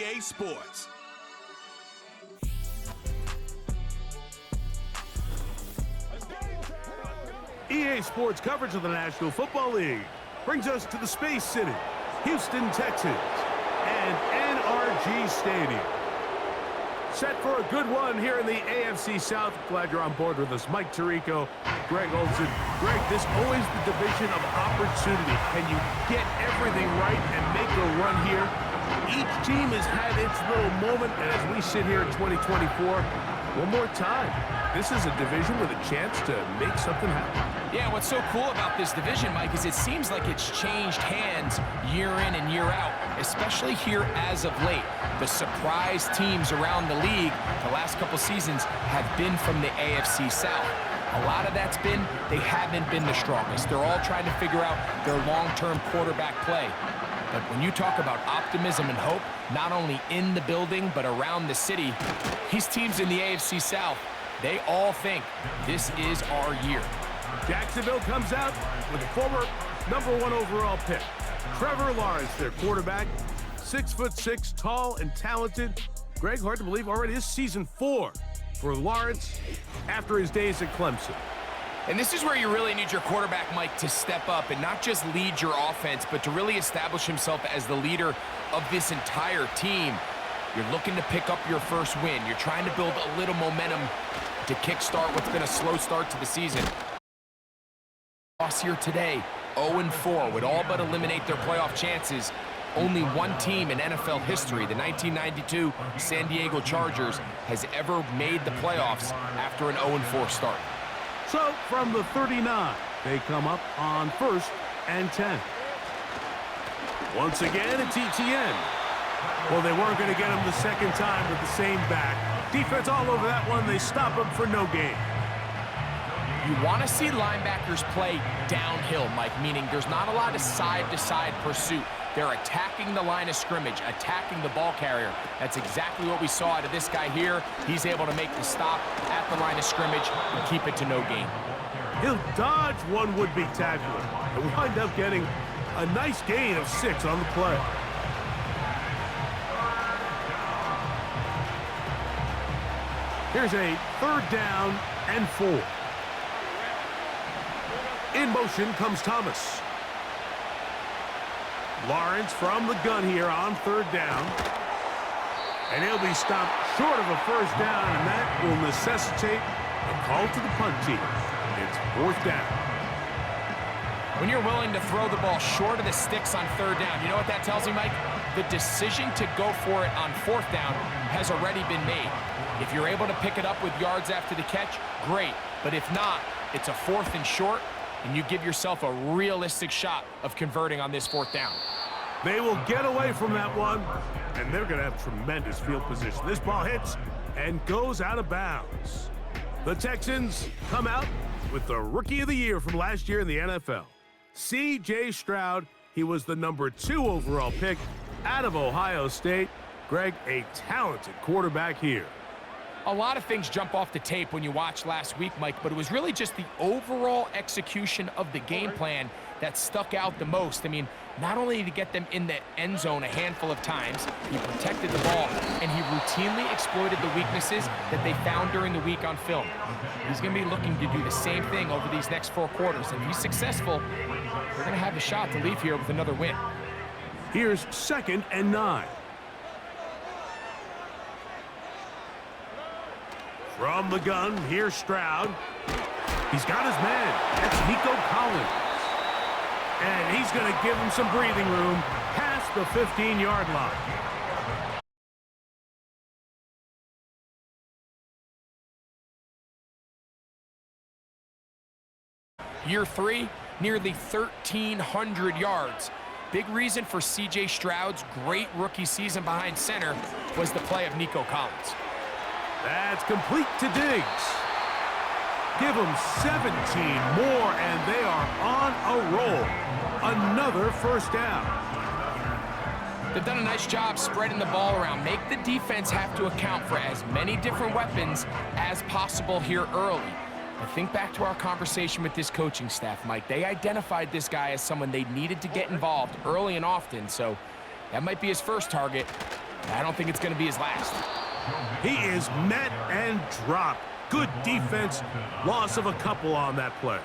EA Sports. EA Sports coverage of the National Football League brings us to the Space City, Houston, Texas, and NRG Stadium. Set for a good one here in the AFC South. Glad you're on board with us. Mike Tirico, Greg Olson. Greg, this always the division of opportunity. Can you get everything right and make a run here? Each team has had its little moment, and as we sit here in 2024, one more time, this is a division with a chance to make something happen. Yeah, what's so cool about this division, Mike, is it seems like it's changed hands year in and year out, especially here as of late. The surprise teams around the league the last couple seasons have been from the AFC South. A lot of that's been they haven't been the strongest. They're all trying to figure out their long-term quarterback play. But when you talk about optimism and hope, not only in the building but around the city, these teams in the AFC South, they all think this is our year. Jacksonville comes out with a former #1 overall pick. Trevor Lawrence, their quarterback, 6'6", tall and talented. Greg, hard to believe already this season 4 for Lawrence after his days at Clemson. And this is where you really need your quarterback, Mike, to step up and not just lead your offense, but to really establish himself as the leader of this entire team. You're looking to pick up your first win. You're trying to build a little momentum to kickstart what's been a slow start to the season. Loss here today, 0-4, would all but eliminate their playoff chances. Only one team in NFL history, the 1992 San Diego Chargers, has ever made the playoffs after an 0-4 start. So, from the 39, they come up on 1st and 10. Once again, it's ETN. Well, they weren't going to get him the second time with the same back. Defense all over that one. They stop him for no gain. You want to see linebackers play downhill, Mike, meaning there's not a lot of side-to-side pursuit. They're attacking the line of scrimmage, attacking the ball carrier. That's exactly what we saw out of this guy here. He's able to make the stop at the line of scrimmage and keep it to no gain. He'll dodge one would-be tackler and wind up getting a nice gain of 6 on the play. Here's a 3rd down and 4. In motion comes Thomas. Lawrence from the gun here on 3rd down. And he'll be stopped short of a 1st down, and that will necessitate a call to the punt team. It's 4th down. When you're willing to throw the ball short of the sticks on 3rd down, you know what that tells me, Mike? The decision to go for it on 4th down has already been made. If you're able to pick it up with yards after the catch, great. But if not, it's a 4th and short, and you give yourself a realistic shot of converting on this 4th down. They will get away from that one, and they're going to have tremendous field position. This ball hits and goes out of bounds. The Texans come out with the Rookie of the Year from last year in the NFL. C.J. Stroud, he was the #2 overall pick out of Ohio State. Greg, a talented quarterback here. A lot of things jump off the tape when you watch last week, Mike, but it was really just the overall execution of the game plan that stuck out the most. I mean, not only to get them in the end zone a handful of times, he protected the ball, and he routinely exploited the weaknesses that they found during the week on film. He's going to be looking to do the same thing over these next 4 quarters. If he's successful, they're going to have the shot to leave here with another win. Here's 2nd and 9. From the gun, here's Stroud. He's got his man. That's Nico Collins. And he's going to give him some breathing room past the 15-yard line. Year 3, nearly 1,300 yards. Big reason for C.J. Stroud's great rookie season behind center was the play of Nico Collins. That's complete to Diggs. Give them 17 more, and they are on a roll. Another 1st down. They've done a nice job spreading the ball around. Make the defense have to account for as many different weapons as possible here early. But think back to our conversation with this coaching staff, Mike. They identified this guy as someone they needed to get involved early and often, so that might be his first target. I don't think it's going to be his last. He is met and dropped. Good defense. Loss of a couple on that play.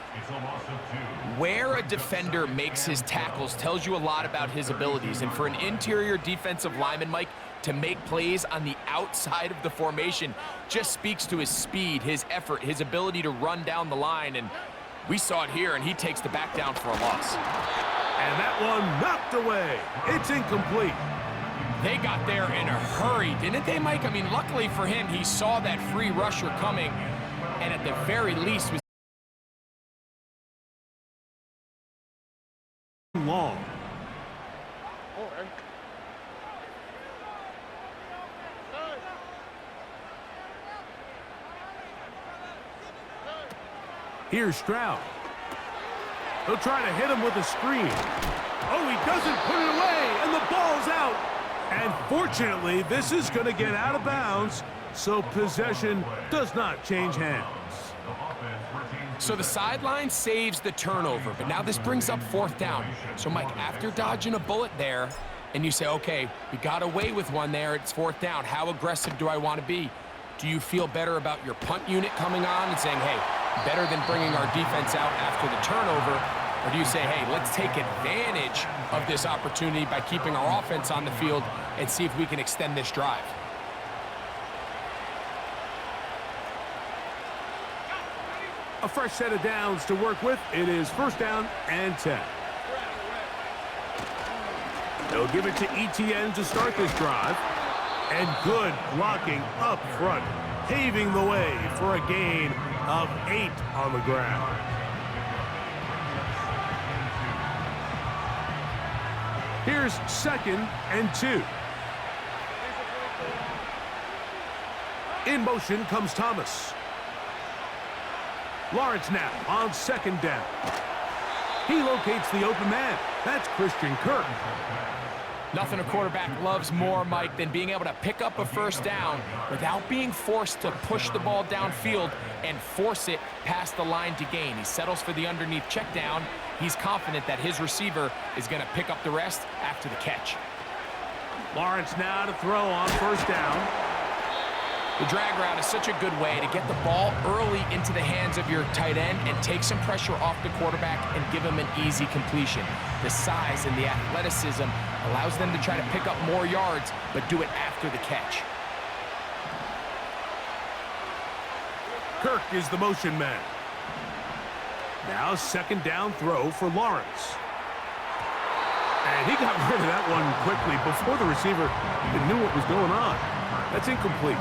Where a defender makes his tackles tells you a lot about his abilities. And for an interior defensive lineman, Mike, to make plays on the outside of the formation just speaks to his speed, his effort, his ability to run down the line. And we saw it here, and he takes the back down for a loss. And that one knocked away. It's incomplete. They got there in a hurry, didn't they, Mike? I mean, luckily for him, he saw that free rusher coming, and at the very least was long. Here's Stroud. He'll try to hit him with a screen. Oh, he doesn't put it away, and the ball's out. And fortunately, this is going to get out of bounds, so possession does not change hands. So the sideline saves the turnover, but now this brings up 4th down. So, Mike, after dodging a bullet there, and you say, okay, we got away with one there, it's 4th down. How aggressive do I want to be? Do you feel better about your punt unit coming on and saying, hey, better than bringing our defense out after the turnover? Or do you say, hey, let's take advantage of this opportunity by keeping our offense on the field and see if we can extend this drive? A fresh set of downs to work with. It is 1st down and 10. They'll give it to Etienne to start this drive. And good blocking up front, paving the way for a gain of 8 on the ground. Here's 2nd and 2. In motion comes Thomas. Lawrence now on 2nd down. He locates the open man. That's Christian Kirk. Nothing a quarterback loves more, Mike, than being able to pick up a 1st down without being forced to push the ball downfield and force it past the line to gain. He settles for the underneath check down. He's confident that his receiver is going to pick up the rest after the catch. Lawrence now to throw on 1st down. The drag route is such a good way to get the ball early into the hands of your tight end and take some pressure off the quarterback and give him an easy completion. The size and the athleticism allows them to try to pick up more yards, but do it after the catch. Kirk is the motion man. Now 2nd down throw for Lawrence. And he got rid of that one quickly before the receiver even knew what was going on. That's incomplete.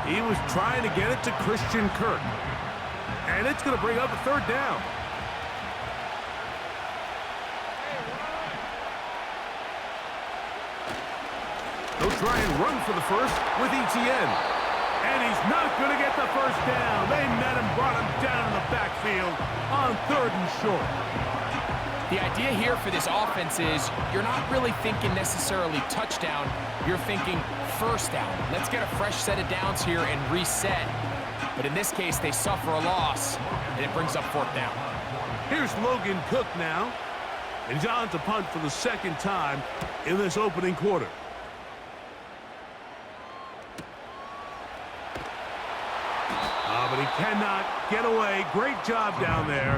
He was trying to get it to Christian Kirk. And it's going to bring up a 3rd down. They'll try and run for the first with Etienne. And he's not going to get the 1st down. They met him, brought him down in the backfield on 3rd and short. The idea here for this offense is you're not really thinking necessarily touchdown. You're thinking 1st down. Let's get a fresh set of downs here and reset. But in this case, they suffer a loss, and it brings up 4th down. Here's Logan Cook now. And he's on to punt for the 2nd time in this opening quarter. But he cannot get away. Great job down there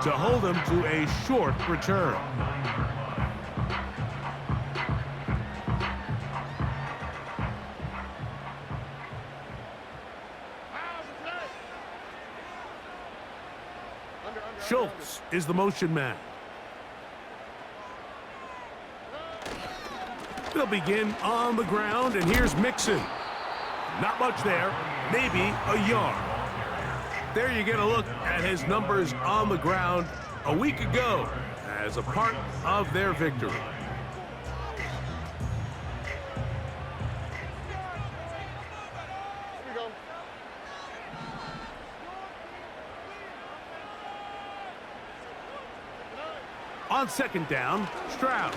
to hold him to a short return. Schultz is the motion man. They'll begin on the ground, and here's Mixon. Not much there, maybe a yard. There you get a look at his numbers on the ground a week ago as a part of their victory. On 2nd down, Stroud.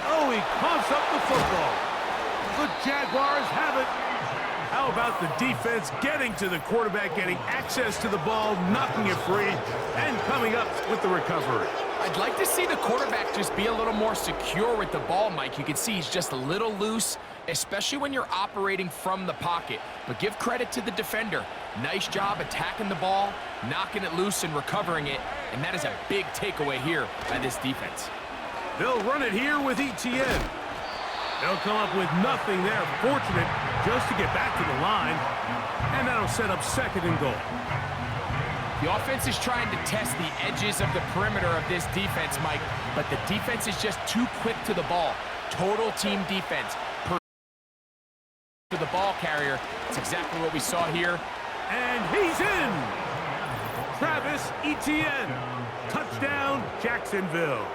Oh, he coughs up the football. The Jaguars have it. How about the defense getting to the quarterback, getting access to the ball, knocking it free, and coming up with the recovery? I'd like to see the quarterback just be a little more secure with the ball, Mike. You can see he's just a little loose, especially when you're operating from the pocket. But give credit to the defender. Nice job attacking the ball, knocking it loose and recovering it, and that is a big takeaway here by this defense. They'll run it here with ETN. They'll come up with nothing there. Fortunate just to get back to the line, and that'll set up 2nd and goal. The offense is trying to test the edges of the perimeter of this defense, Mike, but the defense is just too quick to the ball. Total team defense. To the ball carrier. It's exactly what we saw here. And he's in! Travis Etienne. Touchdown, Jacksonville.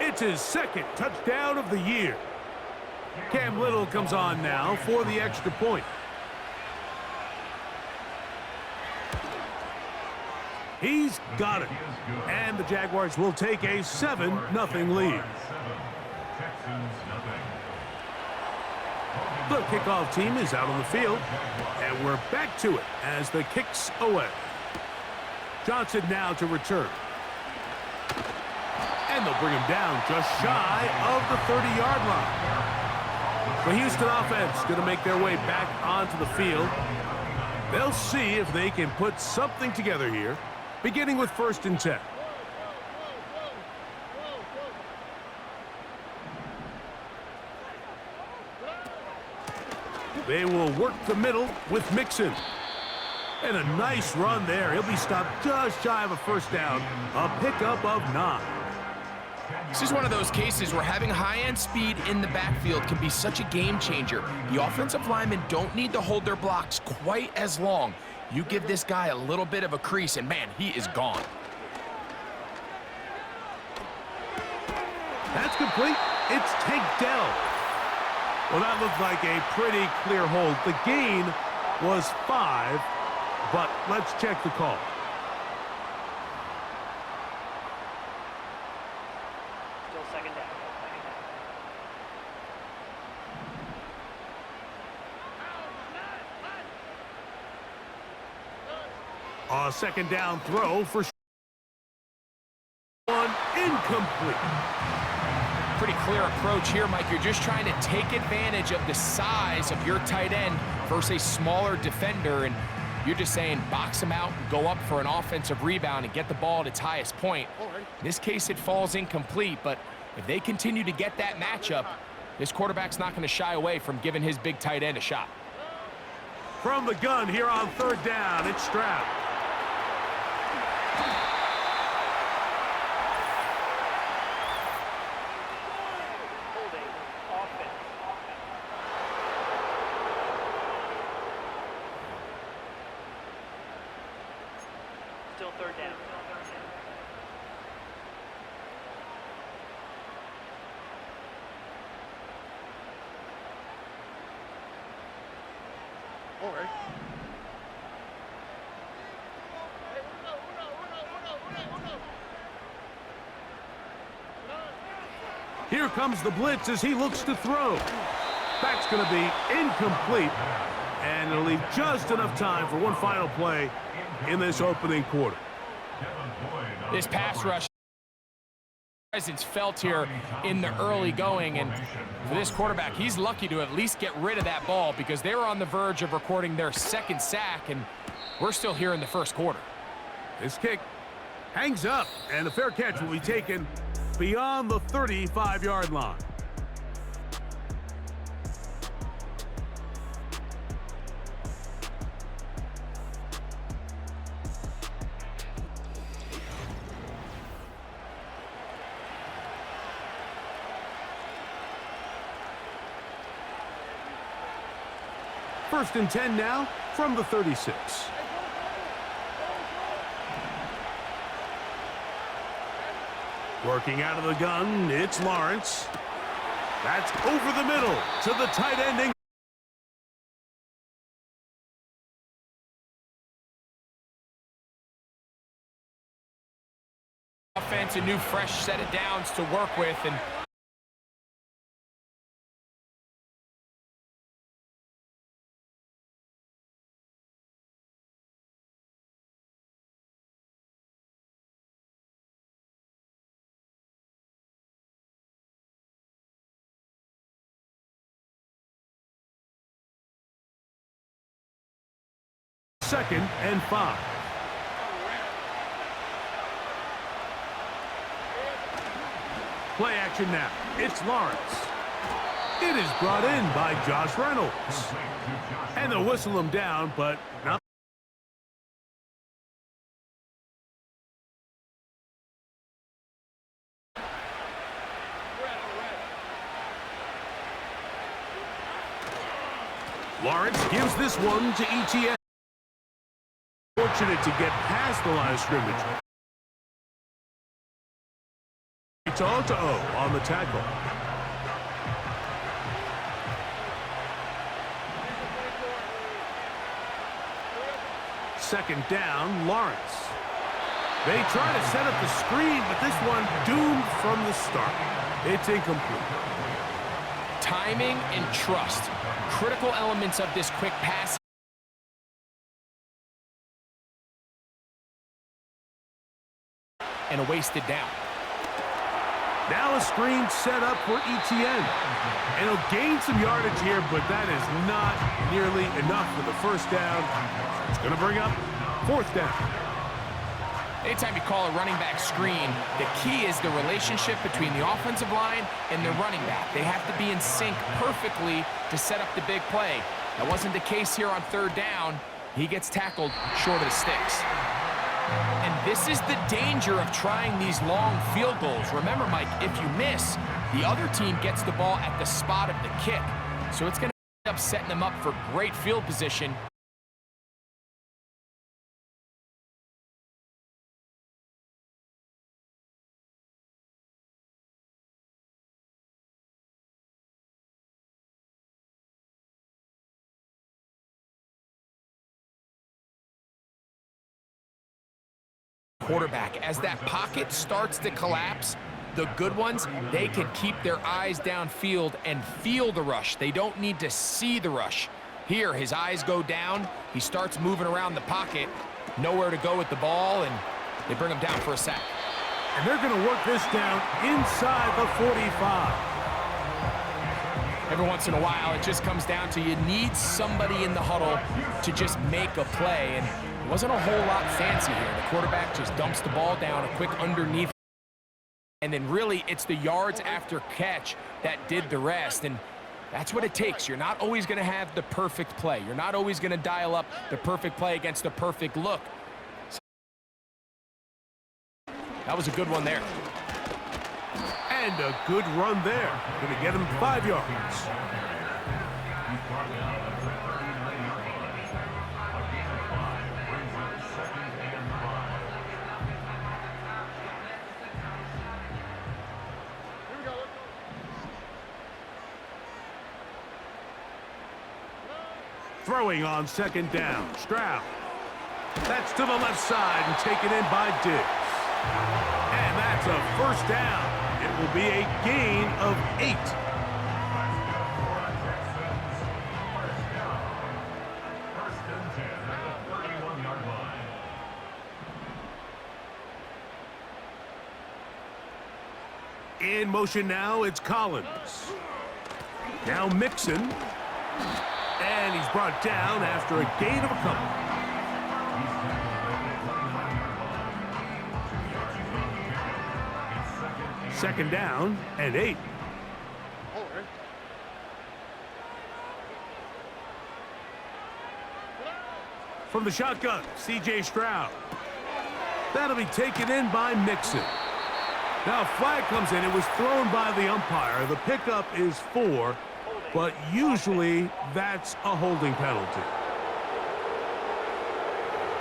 It's his 2nd touchdown of the year. Cam Little comes on now for the extra point. He's got it. And the Jaguars will take a 7-0 lead. The kickoff team is out on the field, and we're back to it as the kick's away. Johnson now to return. And they'll bring him down just shy of the 30-yard line. The Houston offense going to make their way back onto the field. They'll see if they can put something together here, beginning with 1st and 10. They will work the middle with Mixon. And a nice run there. He'll be stopped just shy of a 1st down. A pickup of 9. This is one of those cases where having high-end speed in the backfield can be such a game changer. The offensive linemen don't need to hold their blocks quite as long. You give this guy a little bit of a crease, and man, he is gone. That's complete. It's Tank Dell. Well, that looked like a pretty clear hold. The gain was 5, but let's check the call. Still 2nd down. A 2nd down throw for one incomplete. Pretty clear approach here, Mike. You're just trying to take advantage of the size of your tight end versus a smaller defender, and you're just saying box him out and go up for an offensive rebound and get the ball at its highest point. In this case, it falls incomplete, but if they continue to get that matchup, this quarterback's not going to shy away from giving his big tight end a shot. From the gun here on 3rd down, it's Stroud. Still 3rd down. All right. Here comes the blitz as he looks to throw. Back's going to be incomplete, and it'll leave just enough time for one final play in this opening quarter. This pass rush presence felt here in the early going, and for this quarterback, he's lucky to at least get rid of that ball because they were on the verge of recording their 2nd sack, and we're still here in the 1st quarter. This kick hangs up, and a fair catch will be taken beyond the 35-yard line. First and 10 now from the 36. Working out of the gun, it's Lawrence. That's over the middle to the tight end. Offense, a new fresh set of downs to work with, and 2nd and 5. Play action now. It's Lawrence. It is brought in by Josh Reynolds. And they'll whistle him down, but not. Lawrence gives this one to ETN. Fortunate to get past the line of scrimmage. It's all to O on the tackle. Second down, Lawrence. They try to set up the screen, but this one doomed from the start. It's incomplete. Timing and trust. Critical elements of this quick pass. And a wasted down. Now a screen set up for ETN. And he'll gain some yardage here, but that is not nearly enough for the first down. It's going to bring up 4th down. Anytime you call a running back screen, the key is the relationship between the offensive line and the running back. They have to be in sync perfectly to set up the big play. That wasn't the case here on 3rd down. He gets tackled short of the sticks. And this is the danger of trying these long field goals. Remember, Mike, if you miss, the other team gets the ball at the spot of the kick. So it's going to end up setting them up for great field position. Quarterback, as that pocket starts to collapse, the good ones, they can keep their eyes downfield and feel the rush. They don't need to see the rush. Here, his eyes go down. He starts moving around the pocket. Nowhere to go with the ball, and they bring him down for a sack. And they're going to work this down inside the 45. Every once in a while, it just comes down to you need somebody in the huddle to just make a play, and it wasn't a whole lot fancy here. The quarterback just dumps the ball down, a quick underneath, and then really it's the yards after catch that did the rest, and that's what it takes. You're not always going to have the perfect play. You're not always going to dial up the perfect play against the perfect look. That was a good one there. And a good run there. Going to get him 5 yards. Throwing on 2nd down. Stroud. That's to the left side and taken in by Diggs. And that's a 1st down. It will be a gain of 8. In motion now, it's Collins. Now Mixon. And he's brought down after a gain of a couple. Second down and 8. From the shotgun, C.J. Stroud. That'll be taken in by Mixon. Now a flag comes in. It was thrown by the umpire. The pickup is 4, but usually that's a holding penalty.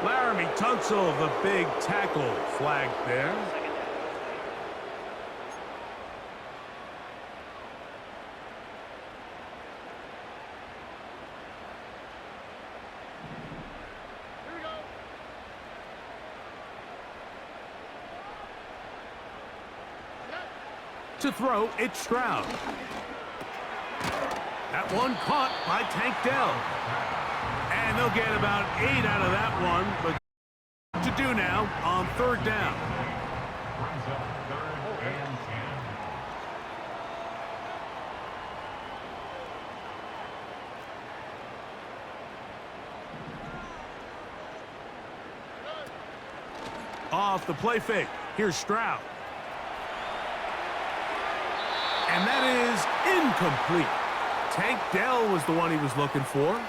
Laramie Tunsil, the big tackle, flagged there. To throw, it's Stroud. That one caught by Tank Dell. And they'll get about 8 out of that one, but to do now on 3rd down. Off the play fake. Here's Stroud. And that is incomplete. Tank Dell was the one he was looking for.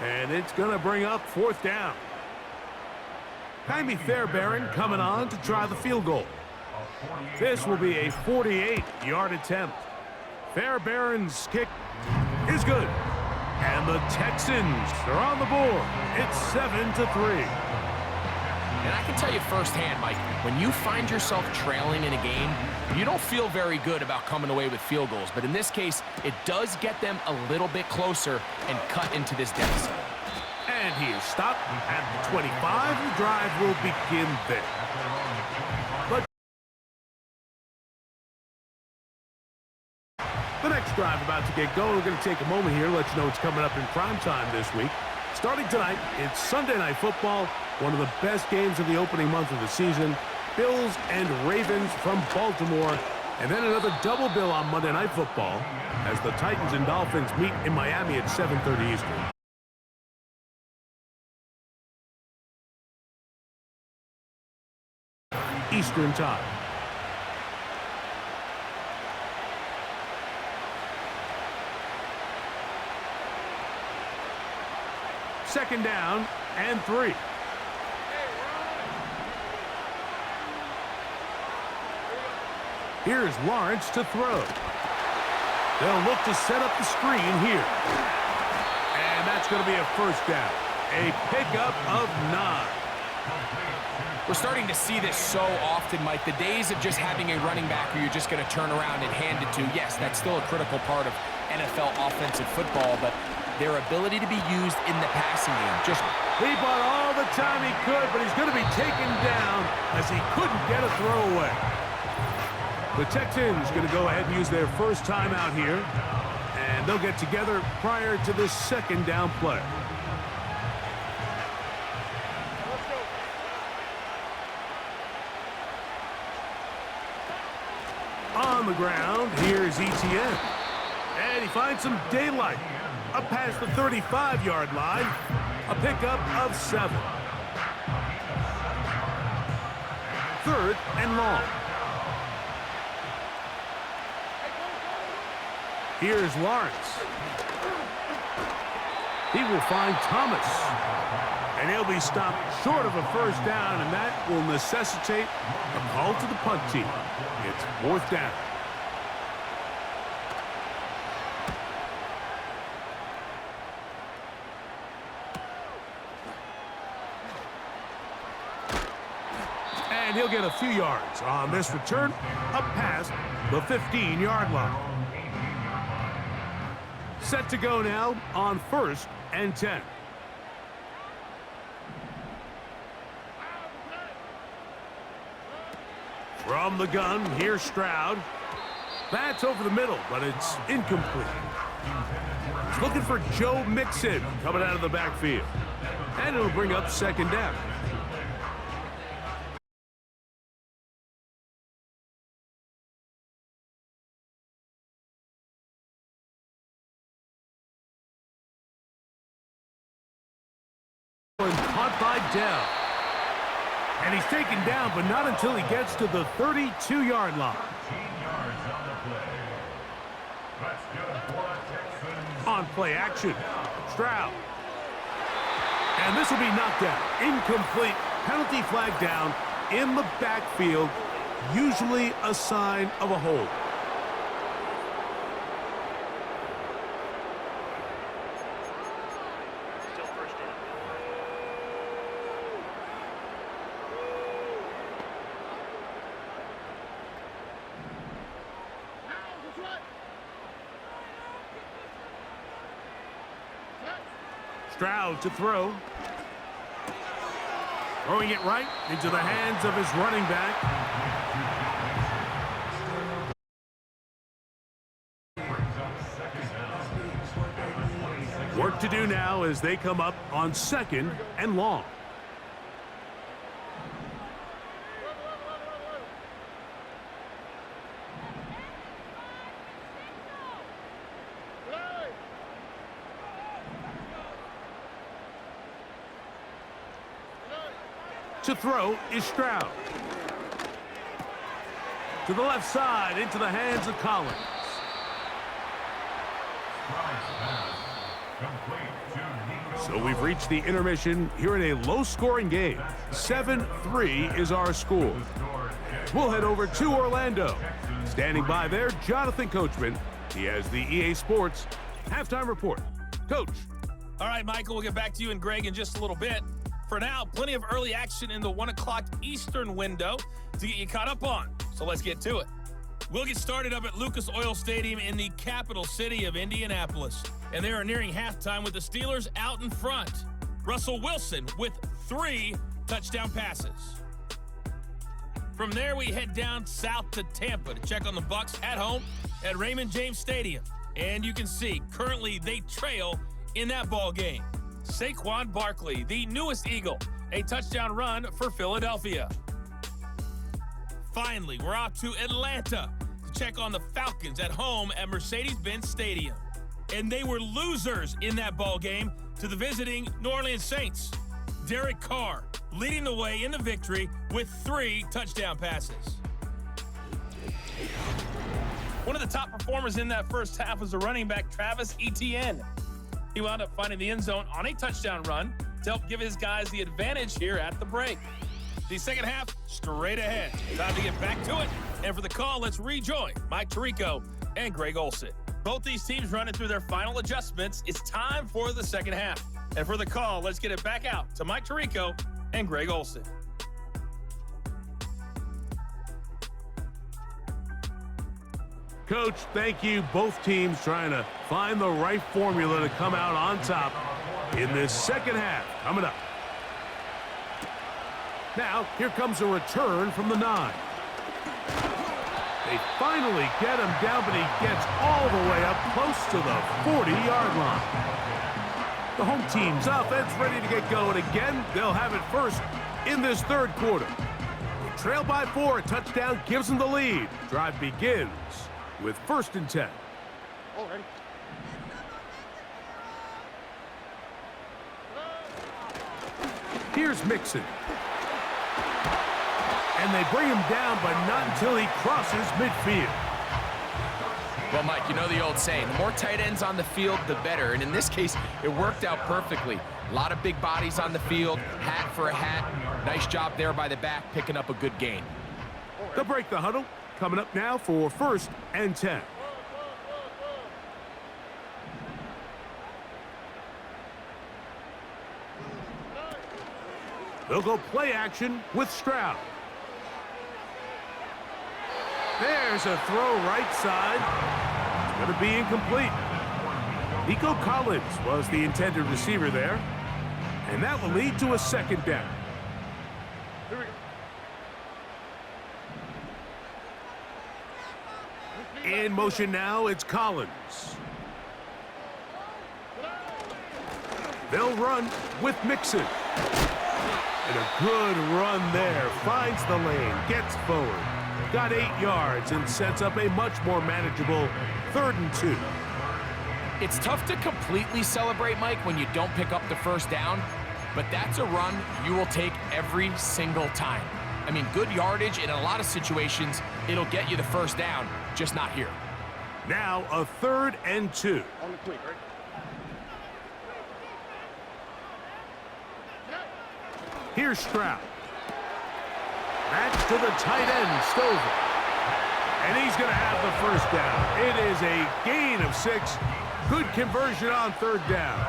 And it's going to bring up 4th down. Jaime Fairbairn coming on to try the field goal. This will be a 48-yard attempt. Fairbairn's kick is good. And the Texans are on the board. It's 7-3. And I can tell you firsthand, Mike, when you find yourself trailing in a game, you don't feel very good about coming away with field goals. But in this case, it does get them a little bit closer and cut into this deficit. And he is stopped at the 25. The drive will begin there. But the next drive about to get going. We're going to take a moment here to let you know what's coming up in prime time this week. Starting tonight, it's Sunday Night Football, one of the best games of the opening month of the season. Bills and Ravens from Baltimore. And then another double bill on Monday Night Football as the Titans and Dolphins meet in Miami at 7:30 Eastern. Eastern time. Second down and 3. Here's Lawrence to throw. They'll look to set up the screen here. And that's going to be a 1st down. A pickup of 9. We're starting to see this so often, Mike. The days of just having a running back who you're just going to turn around and hand it to, yes, that's still a critical part of NFL offensive football, but their ability to be used in the passing game. He bought all the time he could, but he's going to be taken down as he couldn't get a throwaway. The Texans going to go ahead and use their first timeout here, and they'll get together prior to this 2nd down play. On the ground, here's Etienne. And he finds some daylight. Up past the 35-yard line. A pickup of 7. 3rd and long. Here's Lawrence. He will find Thomas. And he'll be stopped short of a 1st down, and that will necessitate a call to the punt team. It's 4th down. And he'll get a few yards on this return up past the 15-yard line. Set to go now on 1st and 10. From the gun, here's Stroud. That's over the middle, but it's incomplete. He's looking for Joe Mixon coming out of the backfield. And it'll bring up 2nd down. Caught by Dell. And he's taken down, but not until he gets to the 32-yard line. On play action, Stroud. And this will be knocked out. Incomplete. Penalty flag down in the backfield. Usually a sign of a hold. Still 1st down. Stroud to throw. Throwing it right into the hands of his running back. Work to do now as they come up on 2nd and long. To throw is Stroud. To the left side, into the hands of Collins. So we've reached the intermission here in a low-scoring game. 7-3 is our score. We'll head over to Orlando. Standing by there, Jonathan Coachman. He has the EA Sports halftime report. Coach. All right, Michael, we'll get back to you and Greg in just a little bit. For now, plenty of early action in the 1 o'clock Eastern window to get you caught up on. So let's get to it. We'll get started up at Lucas Oil Stadium in the capital city of Indianapolis. And they are nearing halftime with the Steelers out in front. Russell Wilson with 3 touchdown passes. From there, we head down south to Tampa to check on the Bucs at home at Raymond James Stadium. And you can see, currently they trail in that ball game. Saquon Barkley, the newest Eagle, a touchdown run for Philadelphia. Finally, we're off to Atlanta to check on the Falcons at home at Mercedes-Benz Stadium. And they were losers in that ball game to the visiting New Orleans Saints. Derek Carr leading the way in the victory with 3 touchdown passes. One of the top performers in that first half was the running back Travis Etienne. He wound up finding the end zone on a touchdown run to help give his guys the advantage here at the break. The second half, straight ahead. Time to get back to it. And for the call, let's rejoin Mike Tirico and Greg Olsen. Both these teams running through their final adjustments. It's time for the second half. And for the call, let's get it back out to Mike Tirico and Greg Olsen. Coach, thank you. Both teams trying to find the right formula to come out on top in this second half. Coming up. Now, here comes a return from the 9. They finally get him down, but he gets all the way up close to the 40-yard line. The home team's offense ready to get going again. They'll have it first in this third quarter. They trail by 4. A touchdown gives them the lead. Drive begins with 1st and 10. Already. Here's Mixon. And they bring him down, but not until he crosses midfield. Well, Mike, you know the old saying, the more tight ends on the field, the better. And in this case, it worked out perfectly. A lot of big bodies on the field, hat for a hat. Nice job there by the back, picking up a good gain. They'll break the huddle. Coming up now for 1st and 10. They'll go play action with Stroud. There's a throw right side. It's going to be incomplete. Nico Collins was the intended receiver there. And that will lead to a 2nd down. In motion now, it's Collins. They'll run with Mixon. And a good run there. Finds the lane, gets forward. Got 8 yards and sets up a much more manageable 3rd and 2. It's tough to completely celebrate, Mike, when you don't pick up the 1st down, but that's a run you will take every single time. I mean, good yardage, in a lot of situations, it'll get you the 1st down, just not here. Now a 3rd and 2. On the quick, right? Here's Stroud. Match to the tight end, Stover. And he's going to have the 1st down. It is a gain of 6. Good conversion on 3rd down.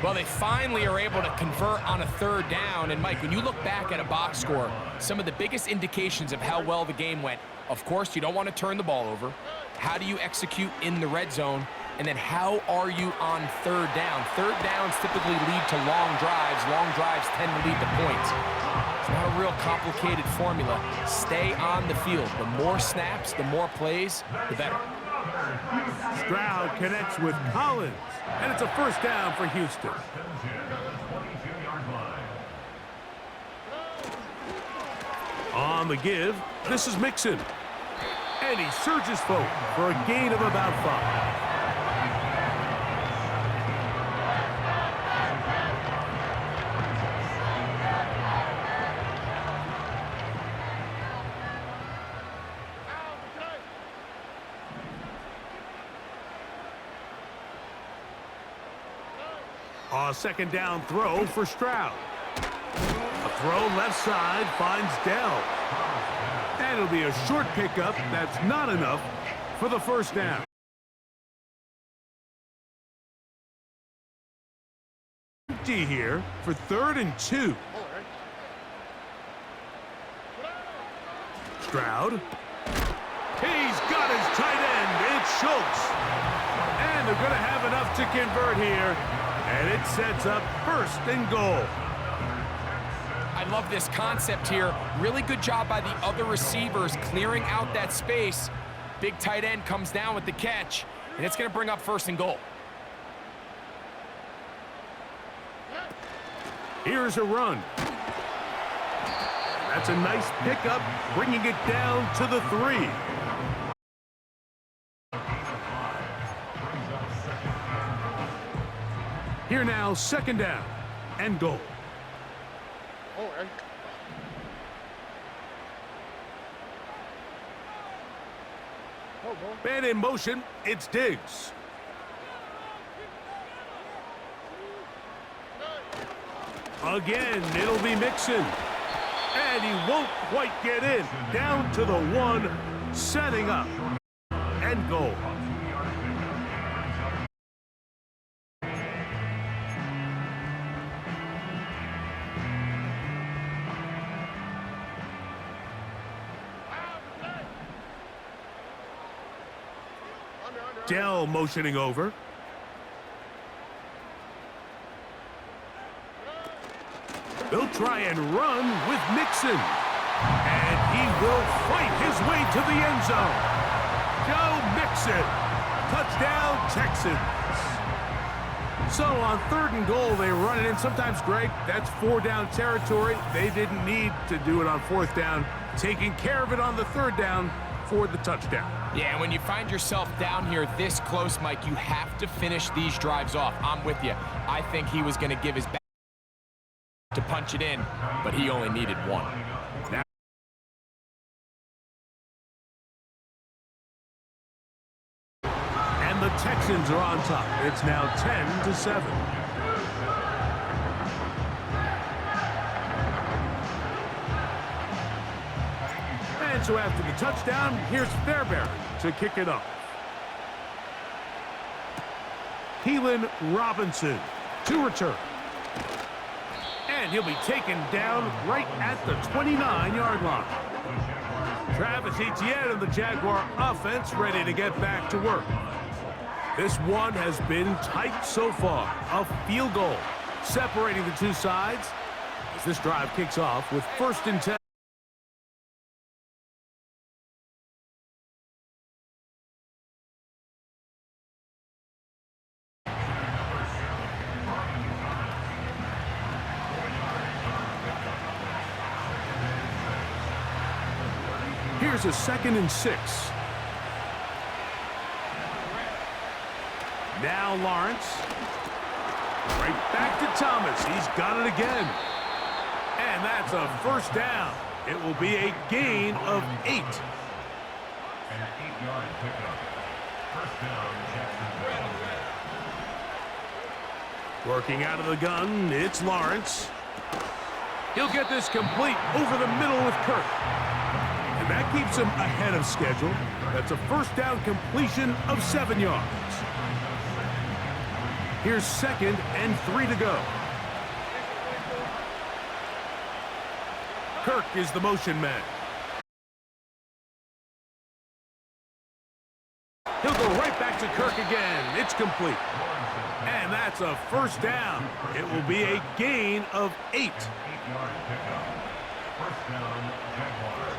Well, they finally are able to convert on a 3rd down. And, Mike, when you look back at a box score, some of the biggest indications of how well the game went, of course, you don't want to turn the ball over. How do you execute in the red zone? And then how are you on 3rd down? 3rd downs typically lead to long drives. Long drives tend to lead to points. It's not a real complicated formula. Stay on the field. The more snaps, the more plays, the better. Stroud connects with Collins, and it's a 1st down for Houston. On the give, this is Mixon. And he surges forward for a gain of about 5. A second down throw for Stroud. A throw left side finds Dell. And it'll be a short pickup. That's not enough for the first down. Empty here for 3rd and 2. Stroud. He's got his tight end. It's Schultz. And they're going to have enough to convert here. And it sets up 1st and goal. I love this concept here. Really good job by the other receivers clearing out that space. Big tight end comes down with the catch, and it's going to bring up 1st and goal. Here's a run. That's a nice pickup, bringing it down to the 3. Here now, 2nd down and goal. Man in motion, it's Diggs. Again, it'll be Mixon. And he won't quite get in. Down to the 1, setting up. And goal. Dell motioning over. They'll try and run with Mixon. And he will fight his way to the end zone. Joe Mixon. Touchdown, Texans. So on 3rd and goal, they run it in. Sometimes, Greg, that's 4-down territory. They didn't need to do it on 4th down. Taking care of it on the 3rd down for the touchdown. Yeah, and when you find yourself down here this close, Mike, you have to finish these drives off. I'm with you. I think he was going to give his back to punch it in, but he only needed 1. And the Texans are on top. It's now 10-7. And so after the touchdown, here's Fairbairn to kick it off. Keelan Robinson to return. And he'll be taken down right at the 29-yard line. Travis Etienne and the Jaguar offense ready to get back to work. This one has been tight so far. A field goal separating the two sides as this drive kicks off with 1st and 10. Here's a 2nd and 6. Now Lawrence. Right back to Thomas. He's got it again. And that's a 1st down. It will be a gain of 8. An 8-yard pickup. 1st down, Jacksonville. Working out of the gun, it's Lawrence. He'll get this complete over the middle with Kirk. And that keeps him ahead of schedule. That's a 1st down completion of 7 yards. Here's 2nd and 3 to go. Kirk is the motion man. He'll go right back to Kirk again. It's complete. And that's a 1st down. It will be a gain of 8. 8-yard pickup. 1st down, Jaguars.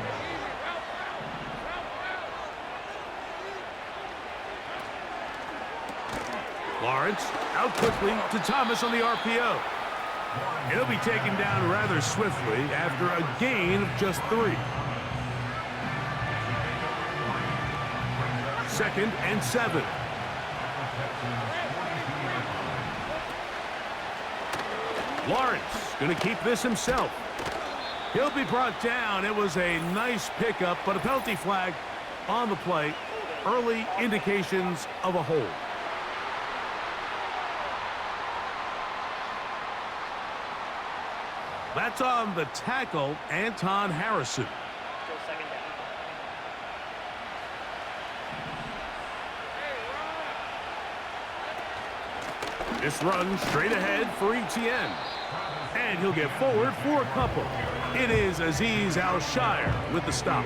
Lawrence out quickly to Thomas on the RPO. He'll be taken down rather swiftly after a gain of just 3. 2nd and 7. Lawrence going to keep this himself. He'll be brought down. It was a nice pickup, but a penalty flag on the play. Early indications of a hold. That's on the tackle, Anton Harrison. Still second down. This run straight ahead for Etienne. And he'll get forward for a couple. It is Azeez Al-Shire with the stop.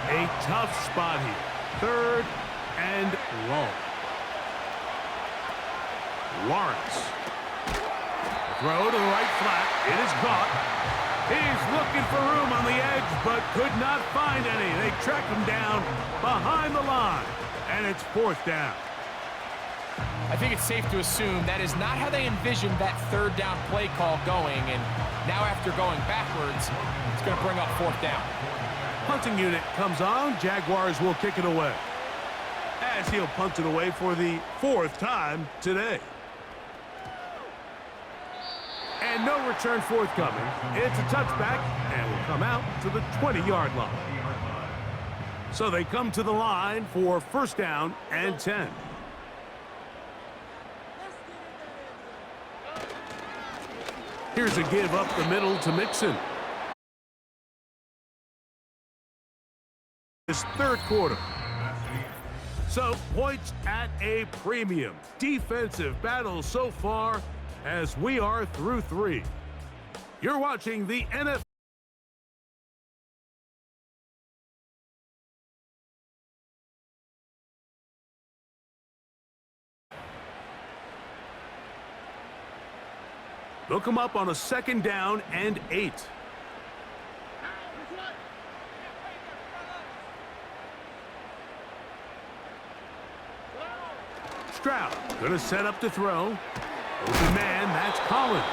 A tough spot here. 3rd and long. Lawrence. Throw to the right flat. It is caught. He's looking for room on the edge, but could not find any. They track him down behind the line, and it's 4th down. I think it's safe to assume that is not how they envisioned that 3rd down play call going, and now after going backwards, it's going to bring up 4th down. Punting unit comes on. Jaguars will kick it away, as he'll punt it away for the 4th time today. And no return forthcoming. It's a touchback and will come out to the 20-yard line. So they come to the line for 1st down and 10. Here's a give up the middle to Mixon. This 3rd quarter. So points at a premium. Defensive battle so far as we are through 3. You're watching the NFL. Look him up on a 2nd down and 8. Stroud going to set up to throw. Open man, that's Collins.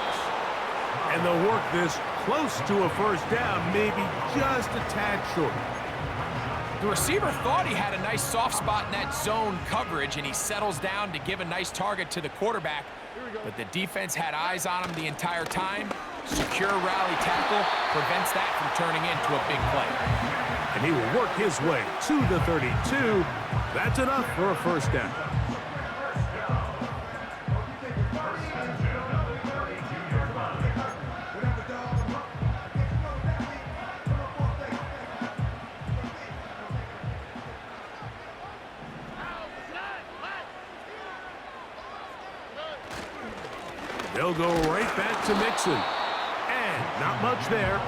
And they'll work this close to a 1st down, maybe just a tad short. The receiver thought he had a nice soft spot in that zone coverage, and he settles down to give a nice target to the quarterback. But the defense had eyes on him the entire time. Secure rally tackle prevents that from turning into a big play. And he will work his way to the 32. That's enough for a 1st down. They'll go right back to Mixon. And not much there.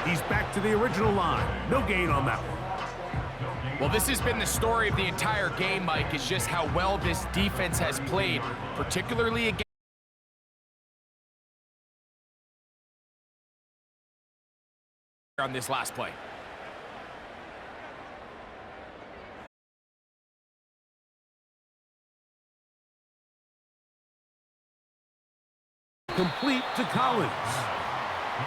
He's back to the original line. No gain on that one. Well, this has been the story of the entire game, Mike, is just how well this defense has played, particularly against on this last play. Complete to Collins.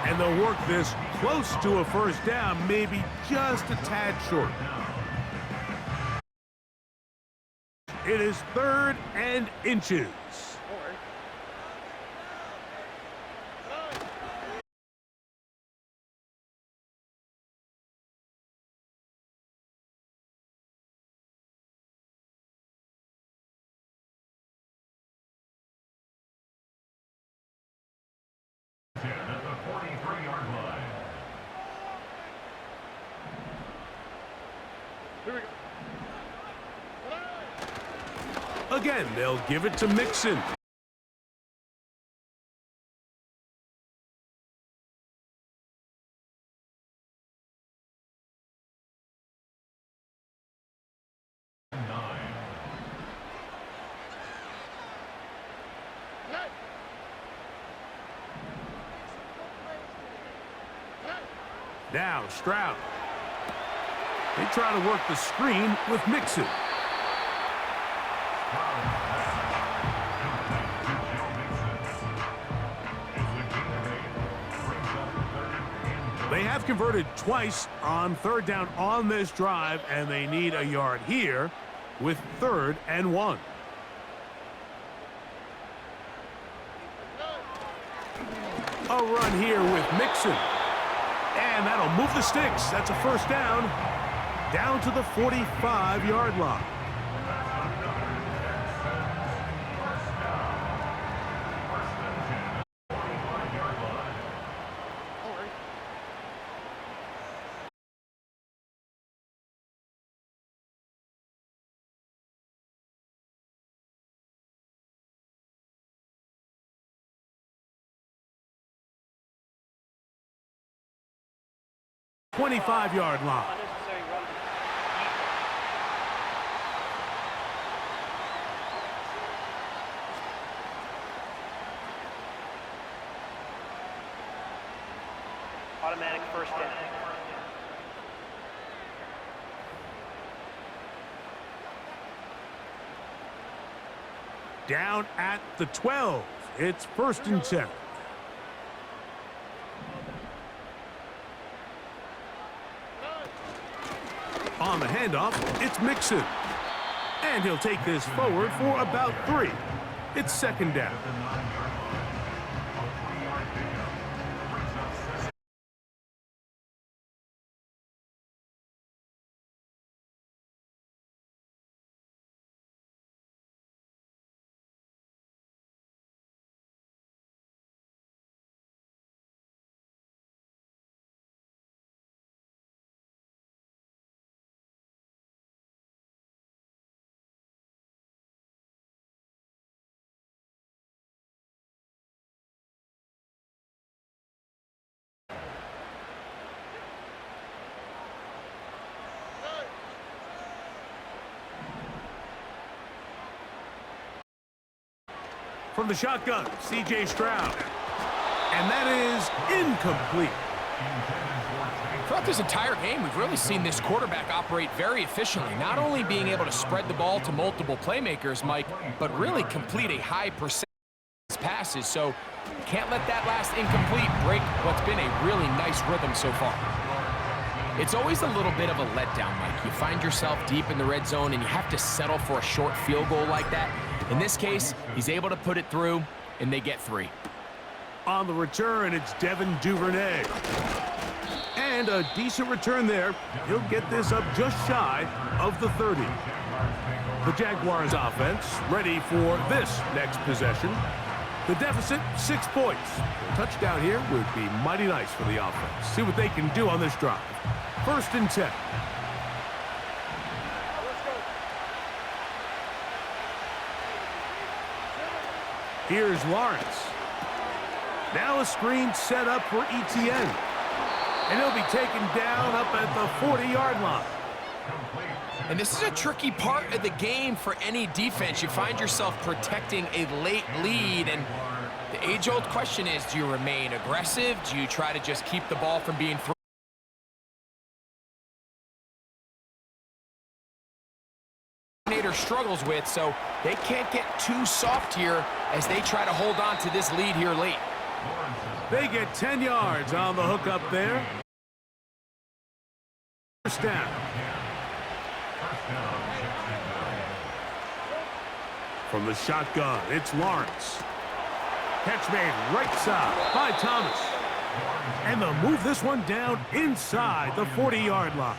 And they'll work this close to a 1st down, maybe just a tad short. It is 3rd and inches. At the 43-yard line. Again, they'll give it to Mixon. Now Stroud. They try to work the screen with Mixon. They have converted twice on 3rd down on this drive, and they need a yard here with 3rd and 1. A run here with Mixon. And that'll move the sticks. That's a 1st down to the 45-yard line. 25-yard line. Unnecessary run. Automatic first down. Down at the 12. It's 1st and 10. On the handoff, it's Mixon. And he'll take this forward for about 3. It's 2nd down. From the shotgun, C.J. Stroud. And that is incomplete. Throughout this entire game, we've really seen this quarterback operate very efficiently, not only being able to spread the ball to multiple playmakers, Mike, but really complete a high percentage of passes. So can't let that last incomplete break what's been a really nice rhythm so far. It's always a little bit of a letdown, Mike. You find yourself deep in the red zone and you have to settle for a short field goal like that. In this case, he's able to put it through, and they get 3. On the return, it's Devin Duvernay. And a decent return there. He'll get this up just shy of the 30. The Jaguars offense ready for this next possession. The deficit, 6 points. A touchdown here would be mighty nice for the offense. See what they can do on this drive. 1st and 10. Here's Lawrence. Now a screen set up for Etienne. And he'll be taken down up at the 40-yard line. And this is a tricky part of the game for any defense. You find yourself protecting a late lead, and the age-old question is, do you remain aggressive? Do you try to just keep the ball from being thrown? Struggles with, so they can't get too soft here as they try to hold on to this lead here late. They get 10 yards on the hook up there. 1st down. From the shotgun, it's Lawrence. Catch made right side by Thomas. And they'll move this one down inside the 40-yard line.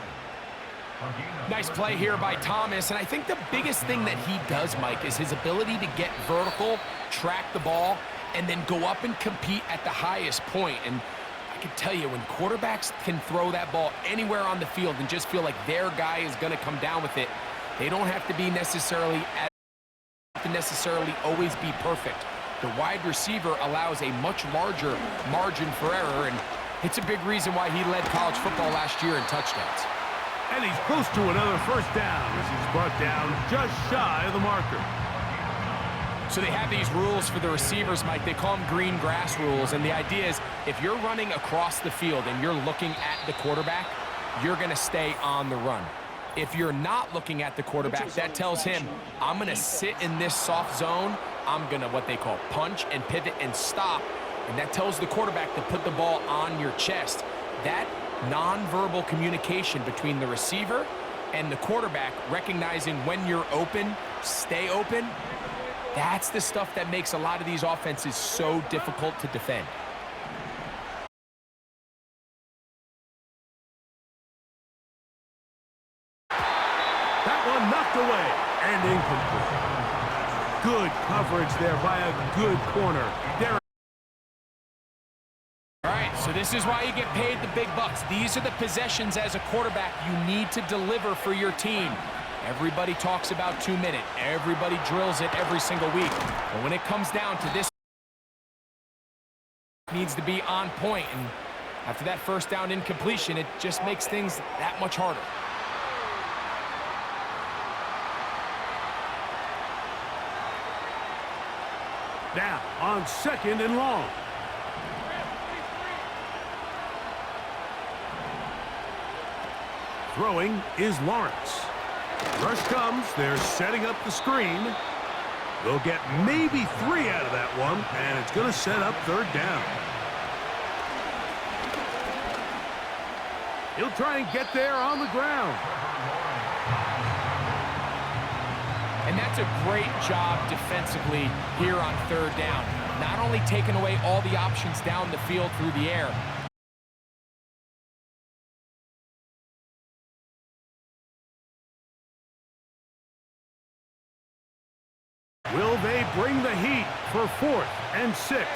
Nice play here by Thomas, and I think the biggest thing that he does, Mike, is his ability to get vertical, track the ball, and then go up and compete at the highest point. And I can tell you, when quarterbacks can throw that ball anywhere on the field and just feel like their guy is going to come down with it, they don't have to be necessarily always be perfect. The wide receiver allows a much larger margin for error, and it's a big reason why he led college football last year in touchdowns. And he's close to another 1st down as he's brought down just shy of the marker. So they have these rules for the receivers, Mike. They call them green grass rules, and the idea is if you're running across the field and you're looking at the quarterback, you're going to stay on the run. If you're not looking at the quarterback, that tells him, I'm going to sit in this soft zone. I'm going to what they call punch and pivot and stop, and that tells the quarterback to put the ball on your chest. That nonverbal communication between the receiver and the quarterback, recognizing when you're open, stay open, that's the stuff that makes a lot of these offenses so difficult to defend. That one knocked away and incomplete. Good coverage there by a good corner. All right, so this is why you get paid the big bucks. These are the possessions as a quarterback you need to deliver for your team. Everybody talks about 2-minute. Everybody drills it every single week. But when it comes down to this, it needs to be on point. And After that first down incompletion, it just makes things that much harder. Now on 2nd and long. Throwing is Lawrence. Rush comes. They're setting up the screen. They'll get maybe 3 out of that one, and it's going to set up 3rd down. He'll try and get there on the ground. And that's a great job defensively here on 3rd down. Not only taking away all the options down the field through the air, will they bring the heat for 4th and 6?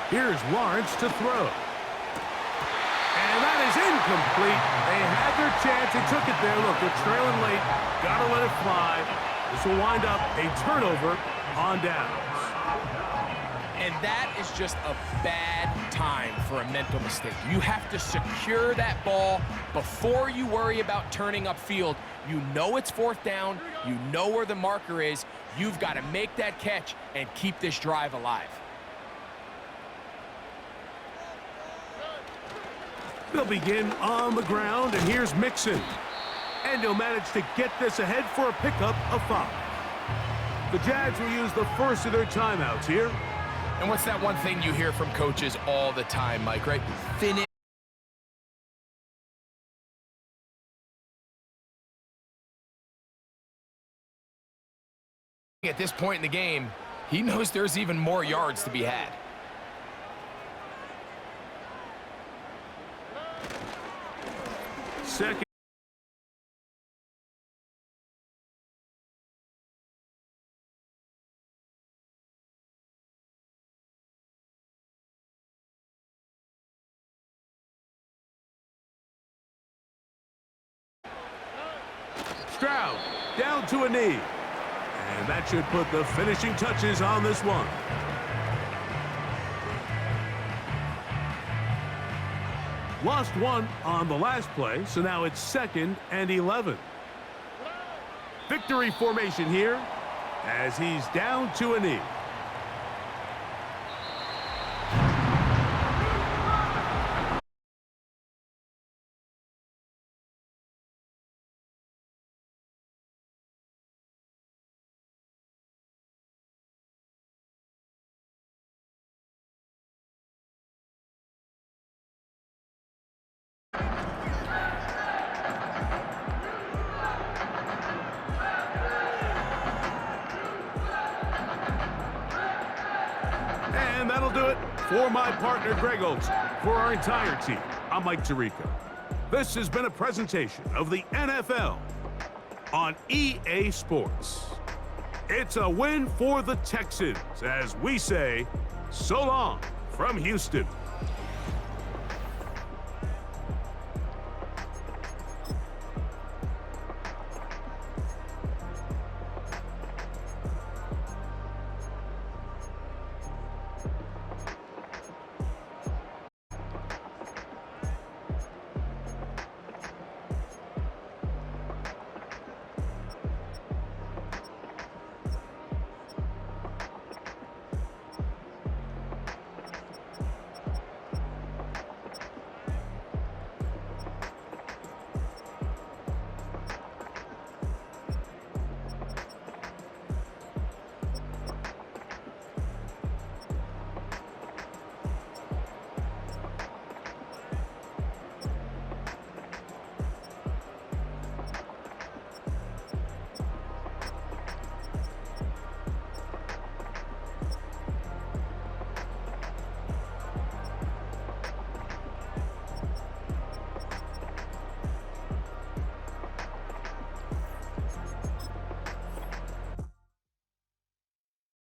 Here's Lawrence to throw. And that is incomplete. They had their chance. They took it there. Look, they're trailing late. Got to let it fly. This will wind up a turnover on downs. and that is just a bad time for a mental mistake. You have to secure that ball before you worry about turning upfield. You know it's 4th down. You know where the marker is. You've got to make that catch and keep this drive alive. They'll begin on the ground, and here's Mixon. And he'll manage to get this ahead for a pickup of 5. The Jags will use the first of their timeouts here. And what's that one thing you hear from coaches all the time, Mike, right? Finish. At this point in the game, he knows there's even more yards to be had. Second. Stroud down to a knee. And that should put the finishing touches on this one. Lost one on the last play, so now it's 2nd and 11. Victory formation here as he's down to a knee. And that'll do it for my partner, Greg Olson. For our entire team, I'm Mike Tirico. This has been a presentation of the NFL on EA Sports. It's a win for the Texans, as we say, so long from Houston.